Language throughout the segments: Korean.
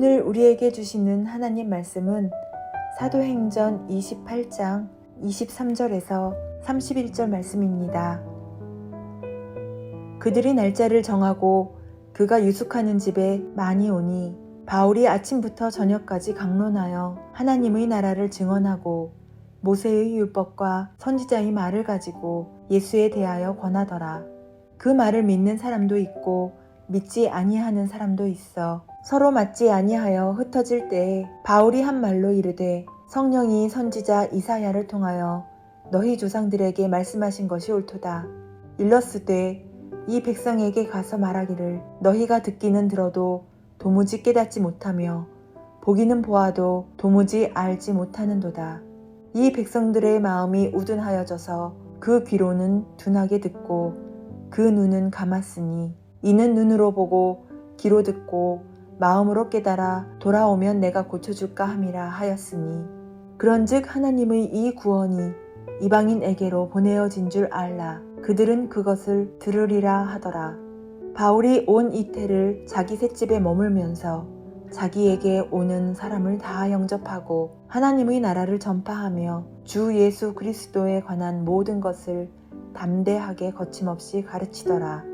오늘 우리에게 주시는 하나님 말씀은 사도행전 28장 23절에서 31절 말씀입니다. 그들이 날짜를 정하고 그가 유숙하는 집에 많이 오니 바울이 아침부터 저녁까지 강론하여 하나님의 나라를 증언하고 모세의 율법과 선지자의 말을 가지고 예수에 대하여 권하더라. 그 말을 믿는 사람도 있고 믿지 아니하는 사람도 있어 서로 맞지 아니하여 흩어질 때에 바울이 한 말로 이르되 성령이 선지자 이사야를 통하여 너희 조상들에게 말씀하신 것이 옳도다. 일렀으되 이 백성에게 가서 말하기를 너희가 듣기는 들어도 도무지 깨닫지 못하며 보기는 보아도 도무지 알지 못하는도다. 이 백성들의 마음이 우둔하여져서 그 귀로는 둔하게 듣고 그 눈은 감았으니 이는 눈으로 보고 귀로 듣고 마음으로 깨달아 돌아오면 내가 고쳐줄까 함이라 하였으니 그런즉 하나님의 이 구원이 이방인에게로 보내어진 줄 알라. 그들은 그것을 들으리라 하더라. 바울이 온 이태를 자기 셋집에 머물면서 자기에게 오는 사람을 다 영접하고 하나님의 나라를 전파하며 주 예수 그리스도에 관한 모든 것을 담대하게 거침없이 가르치더라.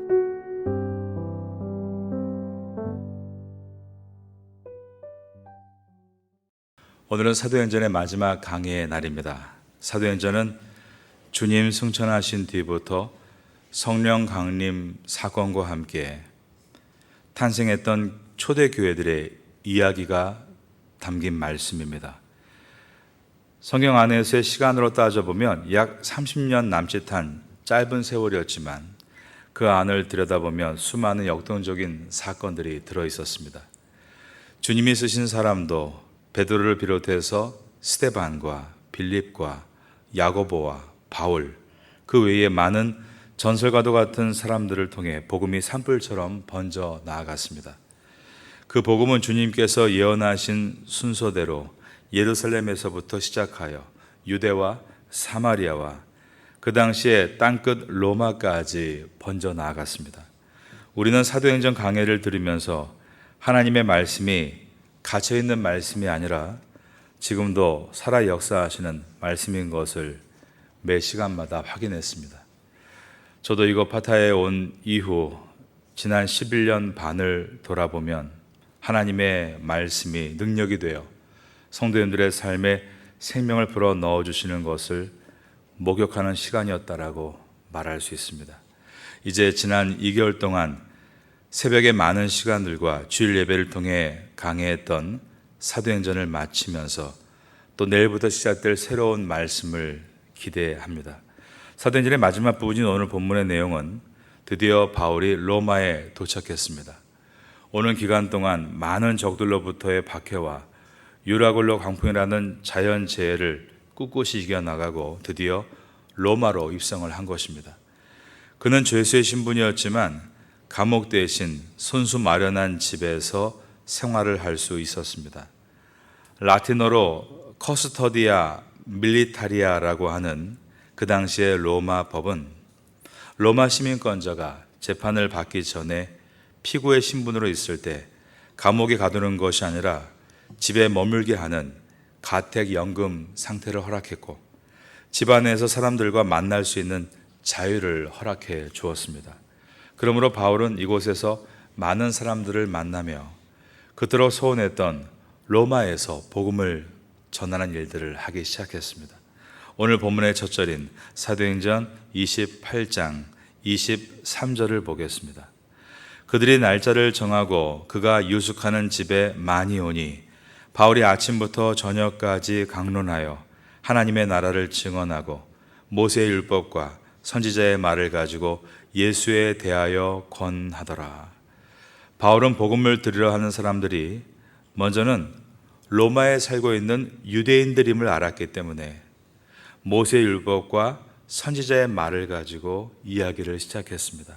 오늘은 사도행전의 마지막 강해의 날입니다. 사도행전은 주님 승천하신 뒤부터 성령 강림 사건과 함께 탄생했던 초대교회들의 이야기가 담긴 말씀입니다. 성경 안에서의 시간으로 따져보면 약 30년 남짓한 짧은 세월이었지만 그 안을 들여다보면 수많은 역동적인 사건들이 들어있었습니다. 주님이 쓰신 사람도 베드로를 비롯해서 스데반과 빌립과 야고보와 바울, 그 외에 많은 전설과도 같은 사람들을 통해 복음이 산불처럼 번져 나아갔습니다. 그 복음은 주님께서 예언하신 순서대로 예루살렘에서부터 시작하여 유대와 사마리아와 그 당시에 땅끝 로마까지 번져 나아갔습니다. 우리는 사도행전 강해를 들으면서 하나님의 말씀이 갇혀있는 말씀이 아니라 지금도 살아 역사하시는 말씀인 것을 매 시간마다 확인했습니다. 저도 이곳 파타야에 온 이후 지난 11년 반을 돌아보면 하나님의 말씀이 능력이 되어 성도님들의 삶에 생명을 불어 넣어주시는 것을 목욕하는 시간이었다라고 말할 수 있습니다. 이제 지난 2개월 동안 새벽에 많은 시간들과 주일 예배를 통해 강해했던 사도행전을 마치면서 또 내일부터 시작될 새로운 말씀을 기대합니다. 사도행전의 마지막 부분인 오늘 본문의 내용은 드디어 바울이 로마에 도착했습니다. 오는 기간 동안 많은 적들로부터의 박해와 유라굴로 광풍이라는 자연재해를 꿋꿋이 이겨나가고 드디어 로마로 입성을 한 것입니다. 그는 죄수의 신분이었지만 감옥 대신 손수 마련한 집에서 생활을 할 수 있었습니다. 라틴어로 커스터디아 밀리타리아라고 하는 그 당시의 로마 법은 로마 시민권자가 재판을 받기 전에 피고의 신분으로 있을 때 감옥에 가두는 것이 아니라 집에 머물게 하는 가택연금 상태를 허락했고 집안에서 사람들과 만날 수 있는 자유를 허락해 주었습니다. 그러므로 바울은 이곳에서 많은 사람들을 만나며 그토록 소원했던 로마에서 복음을 전하는 일들을 하기 시작했습니다. 오늘 본문의 첫 절인 사도행전 28장 23절을 보겠습니다. 그들이 날짜를 정하고 그가 유숙하는 집에 많이 오니 바울이 아침부터 저녁까지 강론하여 하나님의 나라를 증언하고 모세의 율법과 선지자의 말을 가지고 예수에 대하여 권하더라. 바울은 복음을 들으려 하는 사람들이 먼저는 로마에 살고 있는 유대인들임을 알았기 때문에 모세의 율법과 선지자의 말을 가지고 이야기를 시작했습니다.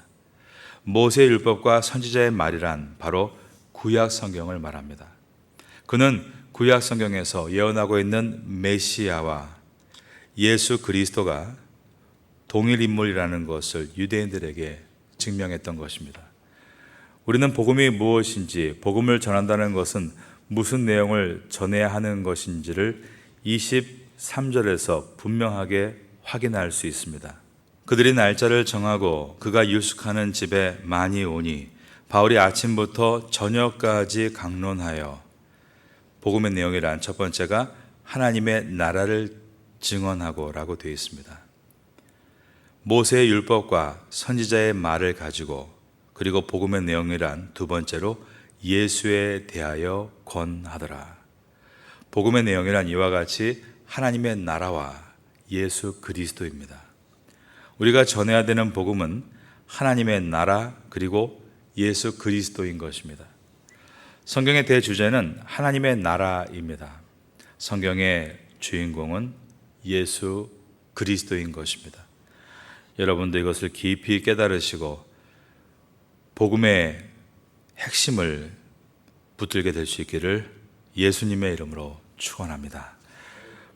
모세의 율법과 선지자의 말이란 바로 구약 성경을 말합니다. 그는 구약 성경에서 예언하고 있는 메시아와 예수 그리스도가 동일 인물이라는 것을 유대인들에게 증명했던 것입니다. 우리는 복음이 무엇인지, 복음을 전한다는 것은 무슨 내용을 전해야 하는 것인지를 23절에서 분명하게 확인할 수 있습니다. 그들이 날짜를 정하고 그가 유숙하는 집에 많이 오니 바울이 아침부터 저녁까지 강론하여, 복음의 내용이란 첫 번째가 하나님의 나라를 증언하고 라고 되어 있습니다. 모세의 율법과 선지자의 말을 가지고, 그리고 복음의 내용이란 두 번째로 예수에 대하여 권하더라. 복음의 내용이란 이와 같이 하나님의 나라와 예수 그리스도입니다. 우리가 전해야 되는 복음은 하나님의 나라 그리고 예수 그리스도인 것입니다. 성경의 대주제는 하나님의 나라입니다. 성경의 주인공은 예수 그리스도인 것입니다. 여러분도 이것을 깊이 깨달으시고 복음의 핵심을 붙들게 될 수 있기를 예수님의 이름으로 축원합니다.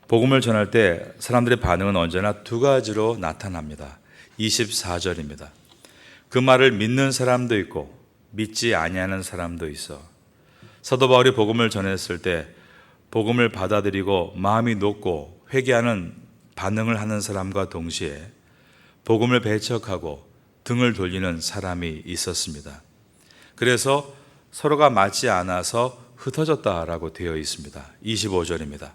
복음을 전할 때 사람들의 반응은 언제나 두 가지로 나타납니다. 24절입니다. 그 말을 믿는 사람도 있고 믿지 아니하는 사람도 있어. 사도 바울이 복음을 전했을 때 복음을 받아들이고 마음이 녹고 회개하는 반응을 하는 사람과 동시에 복음을 배척하고 등을 돌리는 사람이 있었습니다. 그래서 서로가 맞지 않아서 흩어졌다라고 되어 있습니다. 25절입니다.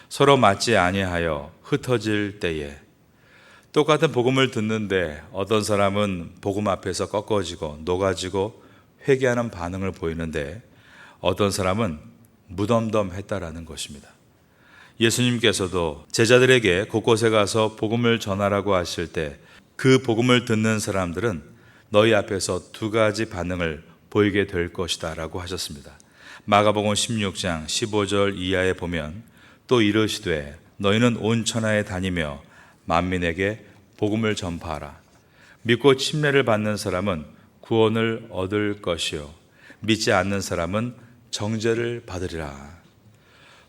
서로 맞지 아니하여 흩어질 때에, 똑같은 복음을 듣는데 어떤 사람은 복음 앞에서 꺾어지고 녹아지고 회개하는 반응을 보이는데 어떤 사람은 무덤덤했다라는 것입니다. 예수님께서도 제자들에게 곳곳에 가서 복음을 전하라고 하실 때 그 복음을 듣는 사람들은 너희 앞에서 두 가지 반응을 보이게 될 것이다 라고 하셨습니다. 마가복음 16장 15절 이하에 보면 또 이르시되 너희는 온 천하에 다니며 만민에게 복음을 전파하라. 믿고 침례를 받는 사람은 구원을 얻을 것이요 믿지 않는 사람은 정죄를 받으리라.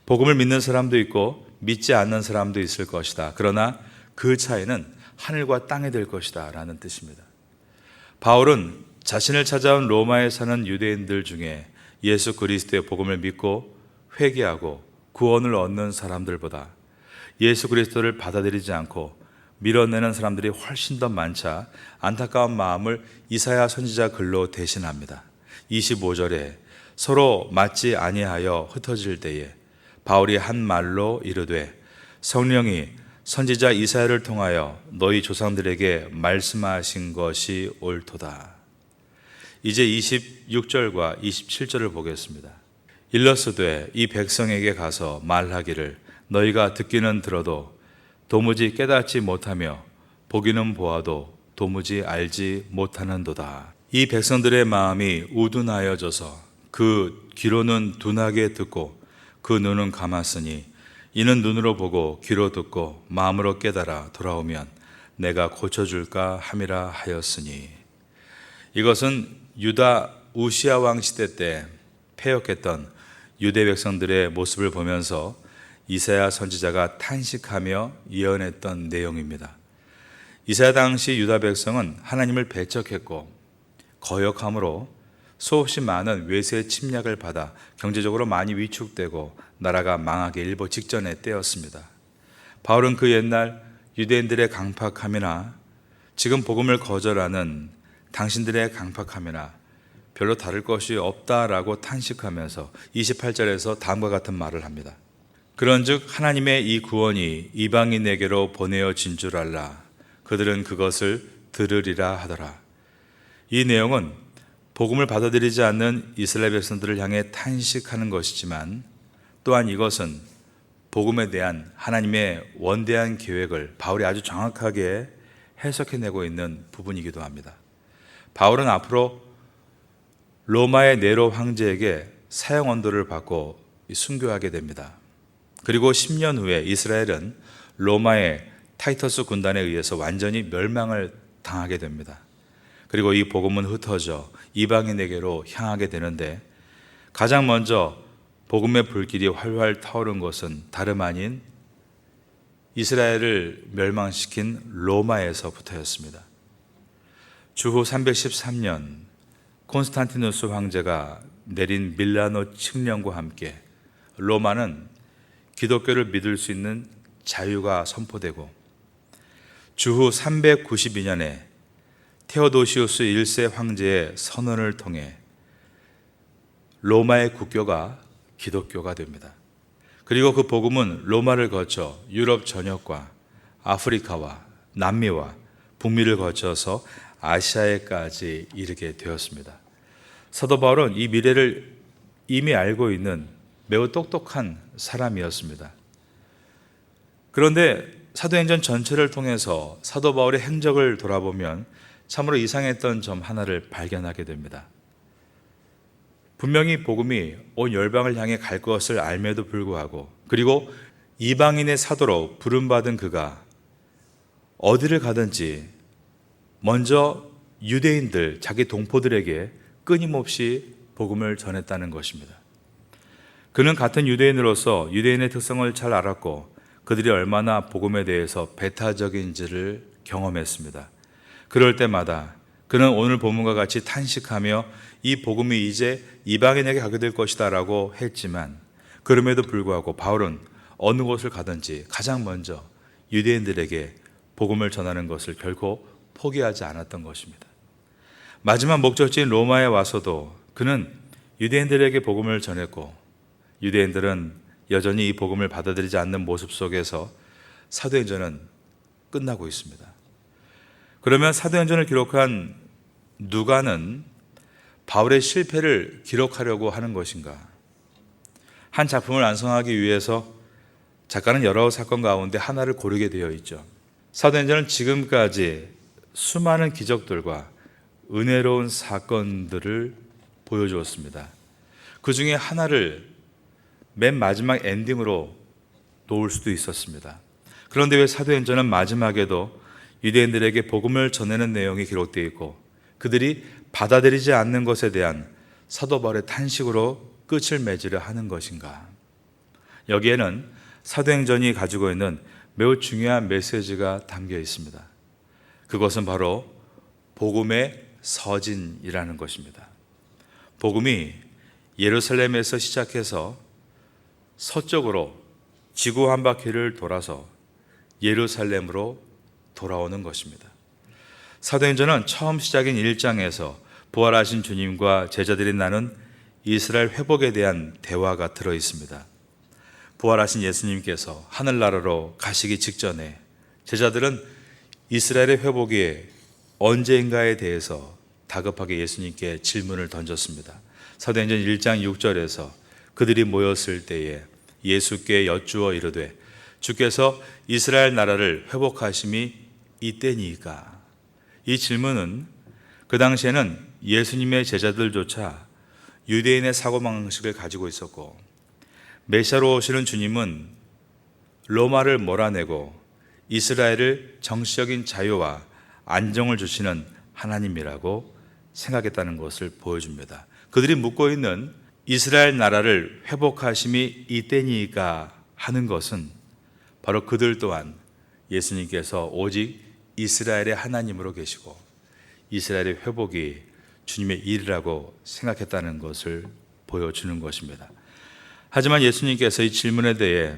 복음을 믿는 사람도 있고 믿지 않는 사람도 있을 것이다. 그러나 그 차이는 하늘과 땅이 될 것이다 라는 뜻입니다. 바울은 자신을 찾아온 로마에 사는 유대인들 중에 예수 그리스도의 복음을 믿고 회개하고 구원을 얻는 사람들보다 예수 그리스도를 받아들이지 않고 밀어내는 사람들이 훨씬 더 많자 안타까운 마음을 이사야 선지자 글로 대신합니다. 25절에 서로 맞지 아니하여 흩어질 때에 바울이 한 말로 이르되 성령이 선지자 이사야를 통하여 너희 조상들에게 말씀하신 것이 옳도다. 이제 26절과 27절을 보겠습니다. 일러스되 이 백성에게 가서 말하기를 너희가 듣기는 들어도 도무지 깨닫지 못하며 보기는 보아도 도무지 알지 못하는도다. 이 백성들의 마음이 우둔하여져서 그 귀로는 둔하게 듣고 그 눈은 감았으니 이는 눈으로 보고 귀로 듣고 마음으로 깨달아 돌아오면 내가 고쳐줄까 함이라 하였으니. 이것은 유다 우시아 왕 시대 때 패역했던 유대 백성들의 모습을 보면서 이사야 선지자가 탄식하며 예언했던 내용입니다. 이사야 당시 유다 백성은 하나님을 배척했고 거역함으로 수없이 많은 외세 침략을 받아 경제적으로 많이 위축되고 나라가 망하기 일보 직전의 때였습니다. 바울은 그 옛날 유대인들의 강팍함이나 지금 복음을 거절하는 당신들의 강팍함이나 별로 다를 것이 없다라고 탄식하면서 28절에서 다음과 같은 말을 합니다. 그런즉 하나님의 이 구원이 이방인에게로 보내어진 줄 알라. 그들은 그것을 들으리라 하더라. 이 내용은 복음을 받아들이지 않는 이스라엘 백성들을 향해 탄식하는 것이지만 또한 이것은 복음에 대한 하나님의 원대한 계획을 바울이 아주 정확하게 해석해내고 있는 부분이기도 합니다. 바울은 앞으로 로마의 네로 황제에게 사형 언도를 받고 순교하게 됩니다. 그리고 10년 후에 이스라엘은 로마의 타이터스 군단에 의해서 완전히 멸망을 당하게 됩니다. 그리고 이 복음은 흩어져 이방인에게로 향하게 되는데 가장 먼저 복음의 불길이 활활 타오른 것은 다름 아닌 이스라엘을 멸망시킨 로마에서부터였습니다. 주후 313년 콘스탄티누스 황제가 내린 밀라노 칙령과 함께 로마는 기독교를 믿을 수 있는 자유가 선포되고 주후 392년에 테오도시우스 1세 황제의 선언을 통해 로마의 국교가 기독교가 됩니다. 그리고 그 복음은 로마를 거쳐 유럽 전역과 아프리카와 남미와 북미를 거쳐서 아시아에까지 이르게 되었습니다. 사도 바울은 이 미래를 이미 알고 있는 매우 똑똑한 사람이었습니다. 그런데 사도행전 전체를 통해서 사도 바울의 행적을 돌아보면 참으로 이상했던 점 하나를 발견하게 됩니다. 분명히 복음이 온 열방을 향해 갈 것을 알매도 불구하고, 그리고 이방인의 사도로 부름받은 그가 어디를 가든지 먼저 유대인들, 자기 동포들에게 끊임없이 복음을 전했다는 것입니다. 그는 같은 유대인으로서 유대인의 특성을 잘 알았고 그들이 얼마나 복음에 대해서 배타적인지를 경험했습니다. 그럴 때마다 그는 오늘 본문과 같이 탄식하며 이 복음이 이제 이방인에게 가게 될 것이다 라고 했지만, 그럼에도 불구하고 바울은 어느 곳을 가든지 가장 먼저 유대인들에게 복음을 전하는 것을 결코 포기하지 않았던 것입니다. 마지막 목적지인 로마에 와서도 그는 유대인들에게 복음을 전했고, 유대인들은 여전히 이 복음을 받아들이지 않는 모습 속에서 사도행전은 끝나고 있습니다. 그러면 사도행전을 기록한 누가는 바울의 실패를 기록하려고 하는 것인가? 한 작품을 완성하기 위해서 작가는 여러 사건 가운데 하나를 고르게 되어 있죠. 사도행전은 지금까지 수많은 기적들과 은혜로운 사건들을 보여주었습니다. 그 중에 하나를 맨 마지막 엔딩으로 놓을 수도 있었습니다. 그런데 왜 사도행전은 마지막에도 유대인들에게 복음을 전하는 내용이 기록되어 있고 그들이 받아들이지 않는 것에 대한 사도 바울의 탄식으로 끝을 맺으려 하는 것인가? 여기에는 사도행전이 가지고 있는 매우 중요한 메시지가 담겨 있습니다. 그것은 바로 복음의 서진이라는 것입니다. 복음이 예루살렘에서 시작해서 서쪽으로 지구 한 바퀴를 돌아서 예루살렘으로 돌아오는 것입니다. 사도행전은 처음 시작인 1장에서 부활하신 주님과 제자들이 나눈 이스라엘 회복에 대한 대화가 들어 있습니다. 부활하신 예수님께서 하늘나라로 가시기 직전에 제자들은 이스라엘의 회복이 언제인가에 대해서 다급하게 예수님께 질문을 던졌습니다. 사도행전 1장 6절에서 그들이 모였을 때에 예수께 여쭈어 이르되 주께서 이스라엘 나라를 회복하심이 이때니까. 이 질문은 그 당시에는 예수님의 제자들조차 유대인의 사고방식을 가지고 있었고, 메시아로 오시는 주님은 로마를 몰아내고 이스라엘을 정치적인 자유와 안정을 주시는 하나님이라고 생각했다는 것을 보여줍니다. 그들이 묻고 있는 이스라엘 나라를 회복하심이 이때니까 하는 것은 바로 그들 또한 예수님께서 오직 이스라엘의 하나님으로 계시고 이스라엘의 회복이 주님의 일이라고 생각했다는 것을 보여주는 것입니다. 하지만 예수님께서 이 질문에 대해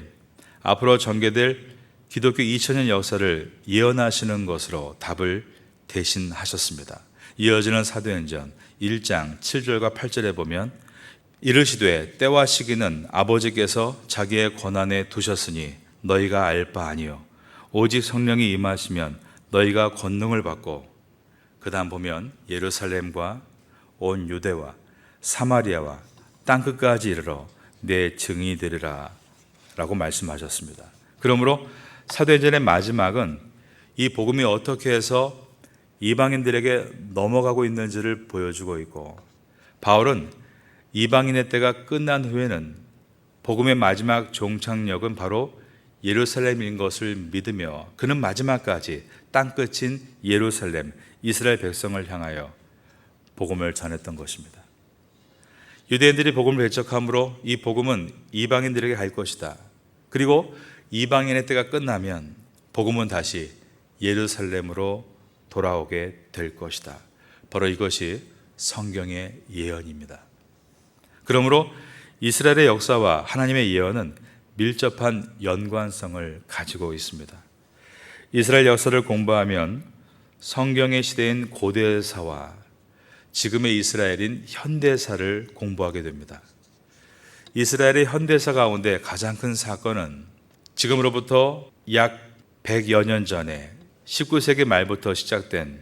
앞으로 전개될 기독교 2000년 역사를 예언하시는 것으로 답을 대신하셨습니다. 이어지는 사도행전 1장 7절과 8절에 보면 이르시되 때와 시기는 아버지께서 자기의 권한에 두셨으니 너희가 알 바 아니요 오직 성령이 임하시면 너희가 권능을 받고, 그 다음 보면 예루살렘과 온 유대와 사마리아와 땅끝까지 이르러 내 증인이 되리라 라고 말씀하셨습니다. 그러므로 사도행전의 마지막은 이 복음이 어떻게 해서 이방인들에게 넘어가고 있는지를 보여주고 있고, 바울은 이방인의 때가 끝난 후에는 복음의 마지막 종착역은 바로 예루살렘인 것을 믿으며 그는 마지막까지 땅끝인 예루살렘, 이스라엘 백성을 향하여 복음을 전했던 것입니다. 유대인들이 복음을 배척함으로 이 복음은 이방인들에게 갈 것이다. 그리고 이방인의 때가 끝나면 복음은 다시 예루살렘으로 돌아오게 될 것이다. 바로 이것이 성경의 예언입니다. 그러므로 이스라엘의 역사와 하나님의 예언은 밀접한 연관성을 가지고 있습니다. 이스라엘 역사를 공부하면 성경의 시대인 고대사와 지금의 이스라엘인 현대사를 공부하게 됩니다. 이스라엘의 현대사 가운데 가장 큰 사건은 지금으로부터 약 100여 년 전에 19세기 말부터 시작된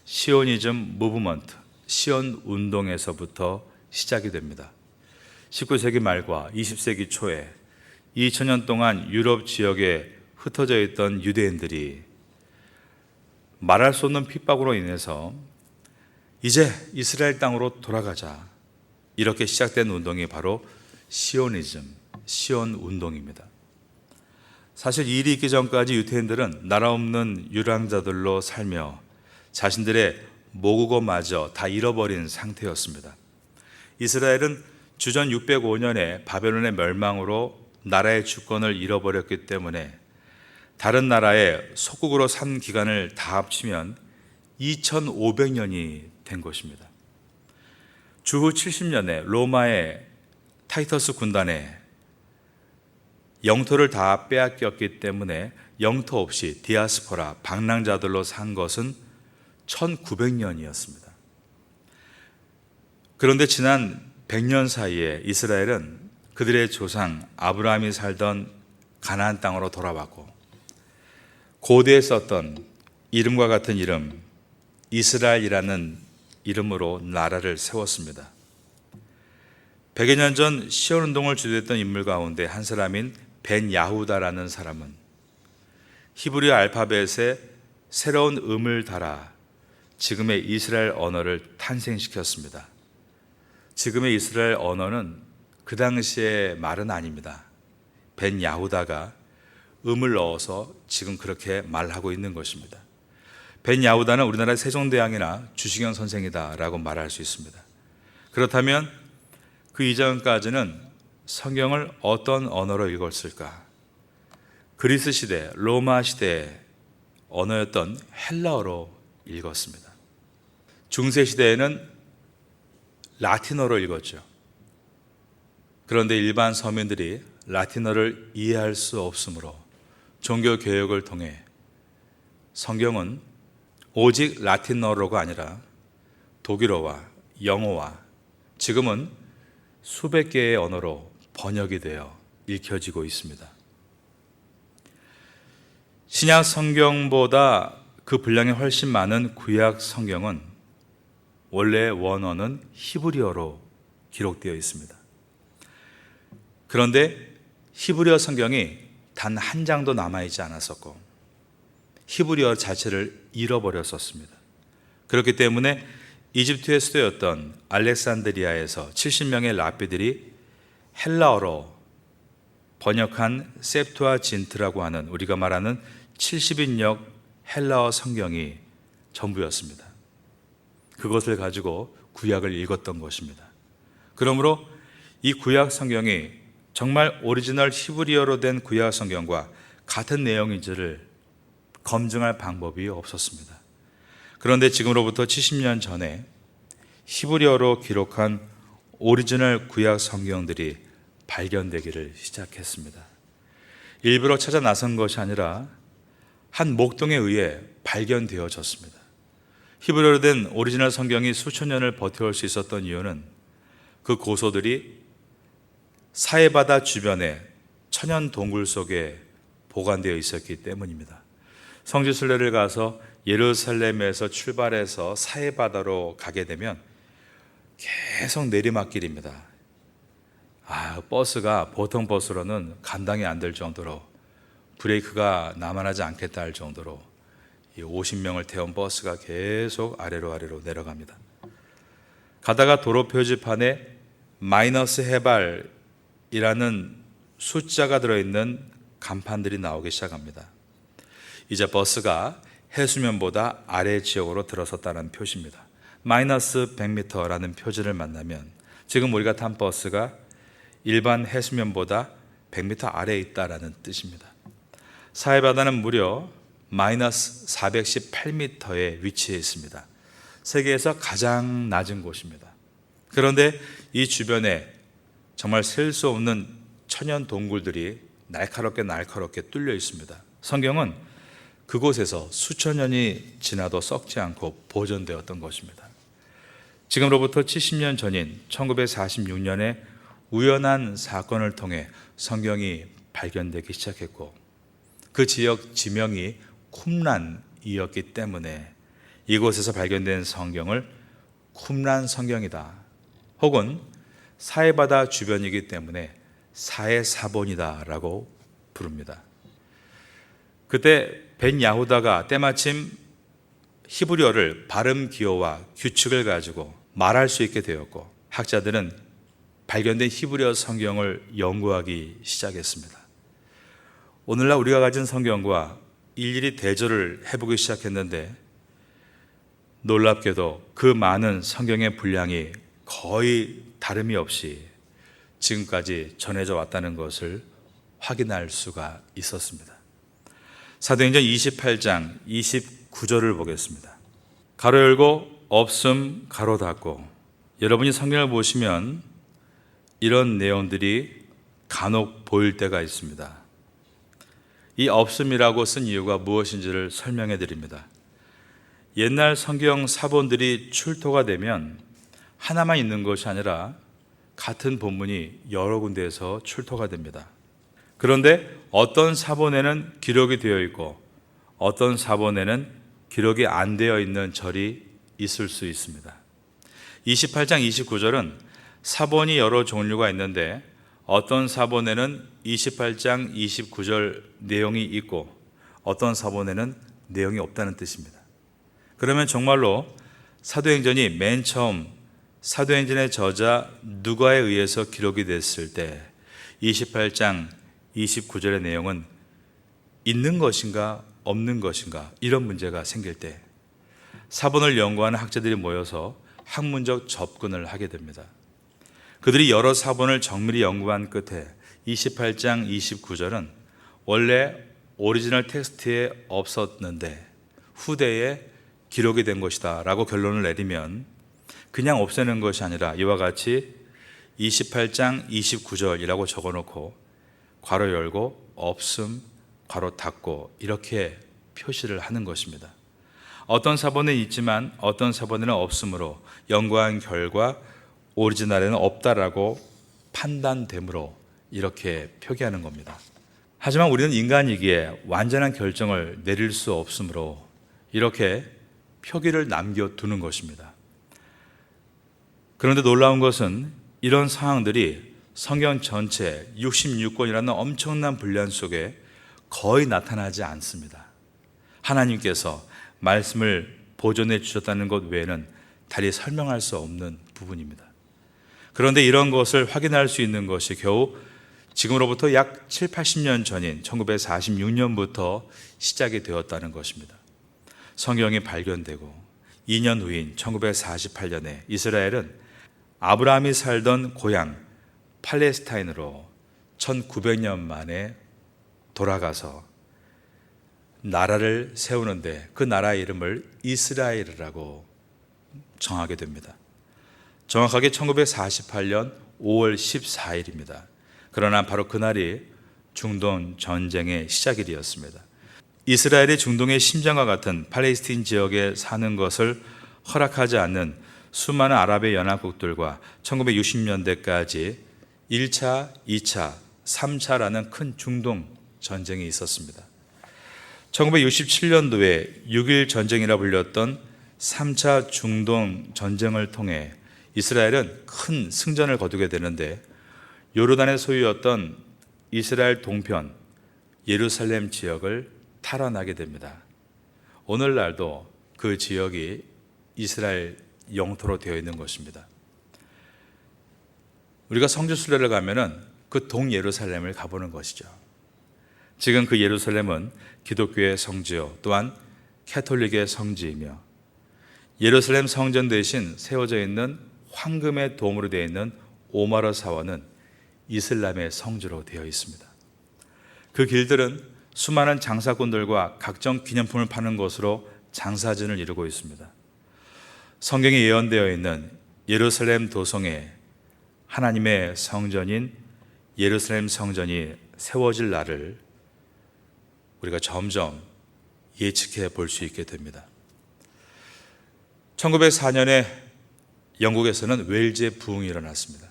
시오니즘 무브먼트, 시온 운동에서부터 시작이 됩니다. 19세기 말과 20세기 초에 2000년 동안 유럽 지역에 흩어져 있던 유대인들이 말할 수 없는 핍박으로 인해서 이제 이스라엘 땅으로 돌아가자, 이렇게 시작된 운동이 바로 시오니즘, 시온 운동입니다. 사실 이 일이 있기 전까지 유대인들은 나라 없는 유랑자들로 살며 자신들의 모국어마저 다 잃어버린 상태였습니다. 이스라엘은 주전 605년에 바벨론의 멸망으로 나라의 주권을 잃어버렸기 때문에 다른 나라의 속국으로 산 기간을 다 합치면 2500년이 된 것입니다. 주후 70년에 로마의 타이터스 군단에 영토를 다 빼앗겼기 때문에 영토 없이 디아스포라, 방랑자들로 산 것은 1900년이었습니다. 그런데 지난 100년 사이에 이스라엘은 그들의 조상 아브라함이 살던 가나안 땅으로 돌아왔고, 고대에 썼던 이름과 같은 이름 이스라엘이라는 이름으로 나라를 세웠습니다. 100여 년 전 시온 운동을 주도했던 인물 가운데 한 사람인 벤 야후다라는 사람은 히브리 알파벳에 새로운 음을 달아 지금의 이스라엘 언어를 탄생시켰습니다. 지금의 이스라엘 언어는 그 당시의 말은 아닙니다. 벤 야후다가 음을 넣어서 지금 그렇게 말하고 있는 것입니다. 벤 야후다는 우리나라의 세종대왕이나 주식영 선생이다라고 말할 수 있습니다. 그렇다면 그 이전까지는 성경을 어떤 언어로 읽었을까? 그리스 시대, 로마 시대의 언어였던 헬라어로 읽었습니다. 중세 시대에는 라틴어로 읽었죠. 그런데 일반 서민들이 라틴어를 이해할 수 없으므로 종교 개혁을 통해 성경은 오직 라틴어로가 아니라 독일어와 영어와 지금은 수백 개의 언어로 번역이 되어 읽혀지고 있습니다. 신약 성경보다 그 분량이 훨씬 많은 구약 성경은 원래 원어는 히브리어로 기록되어 있습니다. 그런데 히브리어 성경이 단 한 장도 남아있지 않았었고 히브리어 자체를 잃어버렸었습니다. 그렇기 때문에 이집트의 수도였던 알렉산드리아에서 70명의 랍비들이 헬라어로 번역한 셉투아진트라고 하는 우리가 말하는 70인역 헬라어 성경이 전부였습니다. 그것을 가지고 구약을 읽었던 것입니다. 그러므로 이 구약 성경이 정말 오리지널 히브리어로 된 구약 성경과 같은 내용인지를 검증할 방법이 없었습니다. 그런데 지금으로부터 70년 전에 히브리어로 기록한 오리지널 구약 성경들이 발견되기를 시작했습니다. 일부러 찾아 나선 것이 아니라 한 목동에 의해 발견되어졌습니다. 히브리어로 된 오리지널 성경이 수천 년을 버텨올 수 있었던 이유는 그 고소들이 사해바다 주변에 천연 동굴 속에 보관되어 있었기 때문입니다. 성지순례를 가서 예루살렘에서 출발해서 사해바다로 가게 되면 계속 내리막길입니다. 버스가 보통 버스로는 감당이 안 될 정도로 브레이크가 나만하지 않겠다 할 정도로 50명을 태운 버스가 계속 아래로 내려갑니다. 가다가 도로 표지판에 마이너스 해발이라는 숫자가 들어있는 간판들이 나오기 시작합니다. 이제 버스가 해수면보다 아래 지역으로 들어섰다는 표시입니다. 마이너스 100m라는 표지를 만나면 지금 우리가 탄 버스가 일반 해수면보다 100m 아래에 있다라는 뜻입니다. 사해바다는 무려 마이너스 418m에 위치해 있습니다. 세계에서 가장 낮은 곳입니다. 그런데 이 주변에 정말 셀 수 없는 천연 동굴들이 날카롭게 뚫려 있습니다. 성경은 그곳에서 수천 년이 지나도 썩지 않고 보존되었던 것입니다. 지금으로부터 70년 전인 1946년에 우연한 사건을 통해 성경이 발견되기 시작했고, 그 지역 지명이 쿰란이었기 때문에 이곳에서 발견된 성경을 쿰란 성경이다, 혹은 사해바다 주변이기 때문에 사해사본이다 라고 부릅니다. 그때 벤 야후다가 때마침 히브리어를 발음 기호와 규칙을 가지고 말할 수 있게 되었고, 학자들은 발견된 히브리어 성경을 연구하기 시작했습니다. 오늘날 우리가 가진 성경과 일일이 대조를 해보기 시작했는데, 놀랍게도 그 많은 성경의 분량이 거의 다름이 없이 지금까지 전해져 왔다는 것을 확인할 수가 있었습니다. 사도행전 28장 29절을 보겠습니다. 가로 열고 없음 가로 닫고. 여러분이 성경을 보시면 이런 내용들이 간혹 보일 때가 있습니다. 이 없음이라고 쓴 이유가 무엇인지를 설명해 드립니다. 옛날 성경 사본들이 출토가 되면 하나만 있는 것이 아니라 같은 본문이 여러 군데에서 출토가 됩니다. 그런데 어떤 사본에는 기록이 되어 있고 어떤 사본에는 기록이 안 되어 있는 절이 있을 수 있습니다. 28장 29절은 사본이 여러 종류가 있는데 어떤 사본에는 28장 29절 내용이 있고 어떤 사본에는 내용이 없다는 뜻입니다. 그러면 정말로 사도행전이 맨 처음 사도행전의 저자 누가에 의해서 기록이 됐을 때 28장 29절의 내용은 있는 것인가 없는 것인가, 이런 문제가 생길 때 사본을 연구하는 학자들이 모여서 학문적 접근을 하게 됩니다. 그들이 여러 사본을 정밀히 연구한 끝에 28장 29절은 원래 오리지널 텍스트에 없었는데 후대에 기록이 된 것이다 라고 결론을 내리면 그냥 없애는 것이 아니라 이와 같이 28장 29절이라고 적어놓고 괄호 열고 없음 괄호 닫고 이렇게 표시를 하는 것입니다. 어떤 사본은 있지만 어떤 사본에는 없으므로 연구한 결과 오리지널에는 없다라고 판단되므로 이렇게 표기하는 겁니다. 하지만 우리는 인간이기에 완전한 결정을 내릴 수 없으므로 이렇게 표기를 남겨두는 것입니다. 그런데 놀라운 것은 이런 상황들이 성경 전체 66권이라는 엄청난 분량 속에 거의 나타나지 않습니다. 하나님께서 말씀을 보존해 주셨다는 것 외에는 달리 설명할 수 없는 부분입니다. 그런데 이런 것을 확인할 수 있는 것이 겨우 지금으로부터 약 7, 80년 전인 1946년부터 시작이 되었다는 것입니다. 성경이 발견되고 2년 후인 1948년에 이스라엘은 아브라함이 살던 고향 팔레스타인으로 1900년 만에 돌아가서 나라를 세우는데 그 나라의 이름을 이스라엘이라고 정하게 됩니다. 정확하게 1948년 5월 14일입니다. 그러나 바로 그날이 중동 전쟁의 시작일이었습니다. 이스라엘이 중동의 심장과 같은 팔레스틴 지역에 사는 것을 허락하지 않는 수많은 아랍의 연합국들과 1960년대까지 1차, 2차, 3차라는 큰 중동 전쟁이 있었습니다. 1967년도에 6.1 전쟁이라 불렸던 3차 중동 전쟁을 통해 이스라엘은 큰 승전을 거두게 되는데 요르단의 소유였던 이스라엘 동편 예루살렘 지역을 탈환하게 됩니다. 오늘날도 그 지역이 이스라엘 영토로 되어 있는 것입니다. 우리가 성지순례를 가면은 그 동예루살렘을 가보는 것이죠. 지금 그 예루살렘은 기독교의 성지요 또한 캐톨릭의 성지이며 예루살렘 성전 대신 세워져 있는 황금의 돔으로 되어 있는 오마르 사원은 이슬람의 성지로 되어 있습니다. 그 길들은 수많은 장사꾼들과 각종 기념품을 파는 곳으로 장사진을 이루고 있습니다. 성경에 예언되어 있는 예루살렘 도성에 하나님의 성전인 예루살렘 성전이 세워질 날을 우리가 점점 예측해 볼 수 있게 됩니다. 1904년에 영국에서는 웰즈의 부흥이 일어났습니다.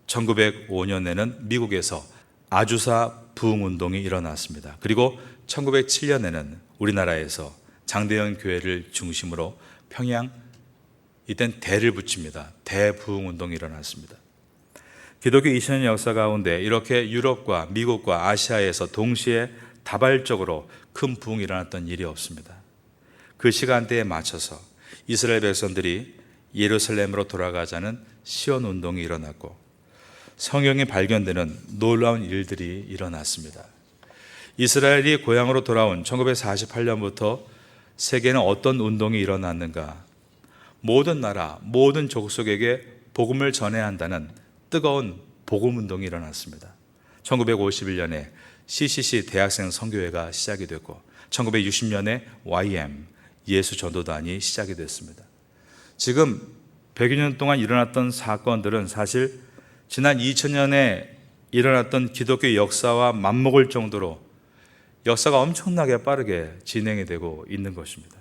1905년에는 미국에서 아주사 부흥운동이 일어났습니다. 그리고 1907년에는 우리나라에서 장대현 교회를 중심으로 평양, 이땐 대를 붙입니다. 대부흥운동이 일어났습니다. 기독교 2000년 역사 가운데 이렇게 유럽과 미국과 아시아에서 동시에 다발적으로 큰 부흥이 일어났던 일이 없습니다. 그 시간대에 맞춰서 이스라엘 백성들이 예루살렘으로 돌아가자는 시온 운동이 일어났고 성경이 발견되는 놀라운 일들이 일어났습니다. 이스라엘이 고향으로 돌아온 1948년부터 세계는 어떤 운동이 일어났는가? 모든 나라, 모든 족속에게 복음을 전해야 한다는 뜨거운 복음 운동이 일어났습니다. 1951년에 CCC 대학생 선교회가 시작이 됐고 1960년에 YM 예수 전도단이 시작이 됐습니다. 지금 100여 년 동안 일어났던 사건들은 사실 지난 2000년에 일어났던 기독교 역사와 맞먹을 정도로 역사가 엄청나게 빠르게 진행이 되고 있는 것입니다.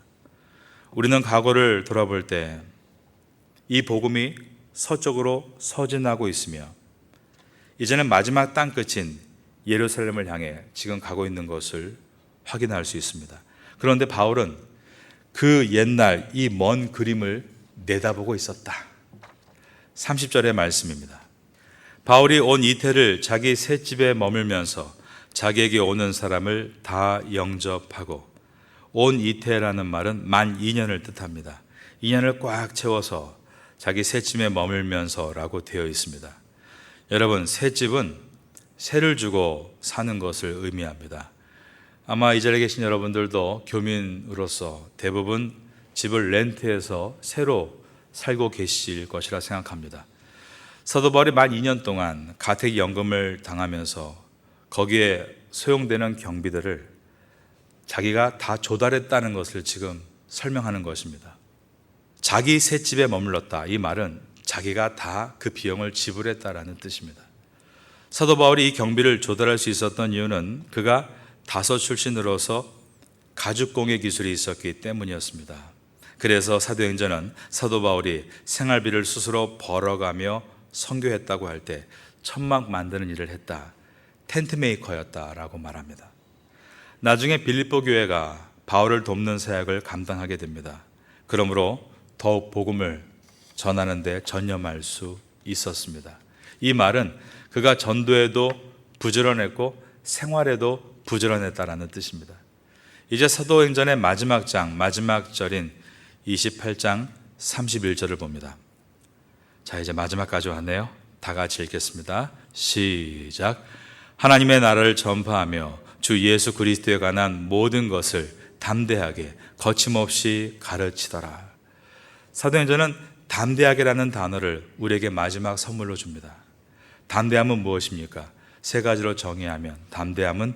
우리는 과거를 돌아볼 때 이 복음이 서쪽으로 서진하고 있으며 이제는 마지막 땅끝인 예루살렘을 향해 지금 가고 있는 것을 확인할 수 있습니다. 그런데 바울은 그 옛날 이 먼 그림을 내다보고 있었다. 30절의 말씀입니다. 바울이 온 이태를 자기 셋집에 머물면서 자기에게 오는 사람을 다 영접하고, 온 이태라는 말은 만 2년을 뜻합니다. 2년을 꽉 채워서 자기 셋집에 머물면서라고 되어 있습니다. 여러분, 셋집은 세를 주고 사는 것을 의미합니다. 아마 이 자리에 계신 여러분들도 교민으로서 대부분 집을 렌트해서 새로 살고 계실 것이라 생각합니다. 사도 바울이 만 2년 동안 가택연금을 당하면서 거기에 소용되는 경비들을 자기가 다 조달했다는 것을 지금 설명하는 것입니다. 자기 셋집에 머물렀다. 이 말은 자기가 다 그 비용을 지불했다라는 뜻입니다. 사도 바울이 이 경비를 조달할 수 있었던 이유는 그가 다소 출신으로서 가죽공예 기술이 있었기 때문이었습니다. 그래서 사도행전은 사도 바울이 생활비를 스스로 벌어가며 선교했다고 할 때 천막 만드는 일을 했다, 텐트 메이커였다라고 말합니다. 나중에 빌립보 교회가 바울을 돕는 사역을 감당하게 됩니다. 그러므로 더욱 복음을 전하는 데 전념할 수 있었습니다. 이 말은 그가 전도에도 부지런했고 생활에도 부지런했다라는 뜻입니다. 이제 사도행전의 마지막 장, 마지막 절인 28장 31절을 봅니다. 자, 이제 마지막까지 왔네요. 다 같이 읽겠습니다. 시작. 하나님의 나라를 전파하며 주 예수 그리스도에 관한 모든 것을 담대하게 거침없이 가르치더라. 사도행전은 담대하게라는 단어를 우리에게 마지막 선물로 줍니다. 담대함은 무엇입니까? 세 가지로 정의하면 담대함은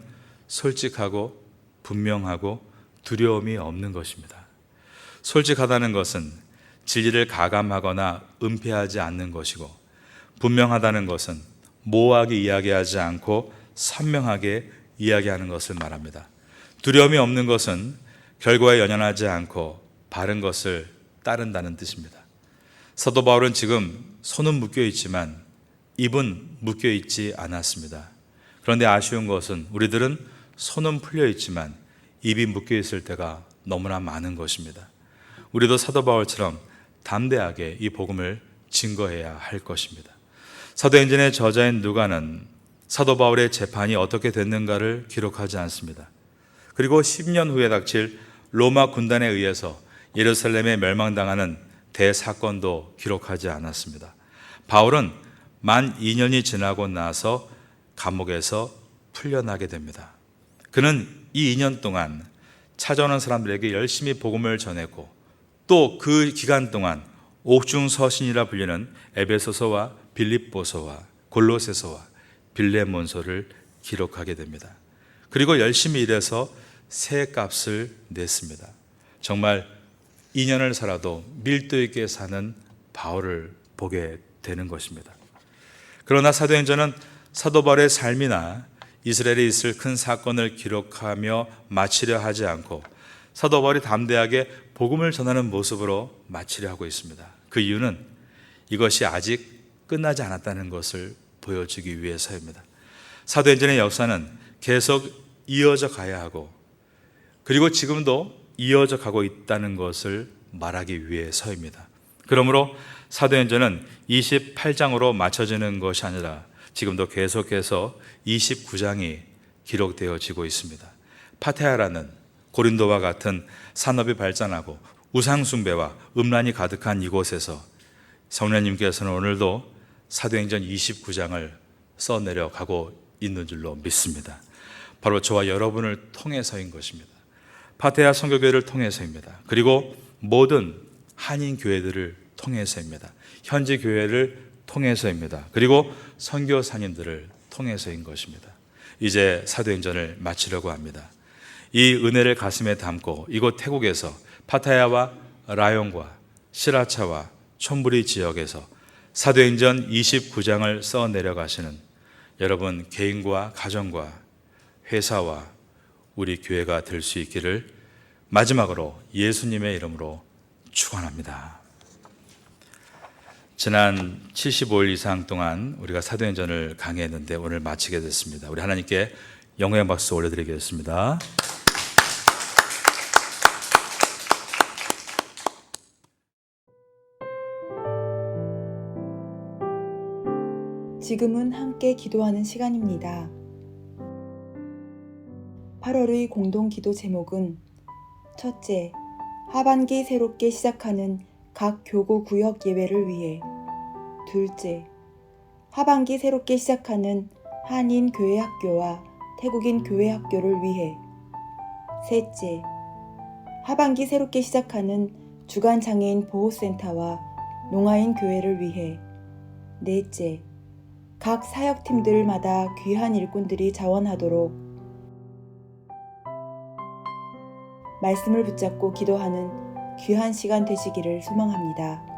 솔직하고 분명하고 두려움이 없는 것입니다. 솔직하다는 것은 진리를 가감하거나 은폐하지 않는 것이고, 분명하다는 것은 모호하게 이야기하지 않고 선명하게 이야기하는 것을 말합니다. 두려움이 없는 것은 결과에 연연하지 않고 바른 것을 따른다는 뜻입니다. 사도 바울은 지금 손은 묶여 있지만 입은 묶여 있지 않았습니다. 그런데 아쉬운 것은 우리들은 손은 풀려 있지만 입이 묶여 있을 때가 너무나 많은 것입니다. 우리도 사도 바울처럼 담대하게 이 복음을 증거해야 할 것입니다. 사도행전의 저자인 누가는 사도 바울의 재판이 어떻게 됐는가를 기록하지 않습니다. 그리고 10년 후에 닥칠 로마 군단에 의해서 예루살렘에 멸망당하는 대사건도 기록하지 않았습니다. 바울은 만 2년이 지나고 나서 감옥에서 풀려나게 됩니다. 그는 이 2년 동안 찾아오는 사람들에게 열심히 복음을 전했고, 또 그 기간 동안 옥중서신이라 불리는 에베소서와 빌립보서와 골로새서와 빌레몬서를 기록하게 됩니다. 그리고 열심히 일해서 새 값을 냈습니다. 정말 2년을 살아도 밀도 있게 사는 바울을 보게 되는 것입니다. 그러나 사도행전은 사도 바울의 삶이나 이스라엘에 있을 큰 사건을 기록하며 마치려 하지 않고 사도 바울이 담대하게 복음을 전하는 모습으로 마치려 하고 있습니다. 그 이유는 이것이 아직 끝나지 않았다는 것을 보여주기 위해서입니다. 사도행전의 역사는 계속 이어져 가야 하고 그리고 지금도 이어져 가고 있다는 것을 말하기 위해서입니다. 그러므로 사도행전은 28장으로 맞춰지는 것이 아니라 지금도 계속해서 29장이 기록되어지고 있습니다. 파테아라는 고린도와 같은 산업이 발전하고 우상숭배와 음란이 가득한 이곳에서 성령님께서는 오늘도 사도행전 29장을 써내려가고 있는 줄로 믿습니다. 바로 저와 여러분을 통해서인 것입니다. 파테아 선교교회를 통해서입니다. 그리고 모든 한인 교회들을 통해서입니다. 현지 교회를 통해서입니다. 그리고 선교사님들을 통해서인 것입니다. 이제 사도행전을 마치려고 합니다. 이 은혜를 가슴에 담고 이곳 태국에서 파타야와 라용과 시라차와 촌부리 지역에서 사도행전 29장을 써 내려가시는 여러분 개인과 가정과 회사와 우리 교회가 될 수 있기를 마지막으로 예수님의 이름으로 축원합니다. 지난 75일 이상 동안 우리가 사도행전을 강의했는데 오늘 마치게 됐습니다. 우리 하나님께 영광의 박수 올려드리겠습니다. 지금은 함께 기도하는 시간입니다. 8월의 공동 기도 제목은 첫째, 하반기 새롭게 시작하는 각 교구 구역 예배를 위해. 둘째, 하반기 새롭게 시작하는 한인 교회 학교와 태국인 교회 학교를 위해. 셋째, 하반기 새롭게 시작하는 주간 장애인 보호센터와 농아인 교회를 위해. 넷째, 각 사역팀들마다 귀한 일꾼들이 자원하도록 말씀을 붙잡고 기도하는 귀한 시간 되시기를 소망합니다.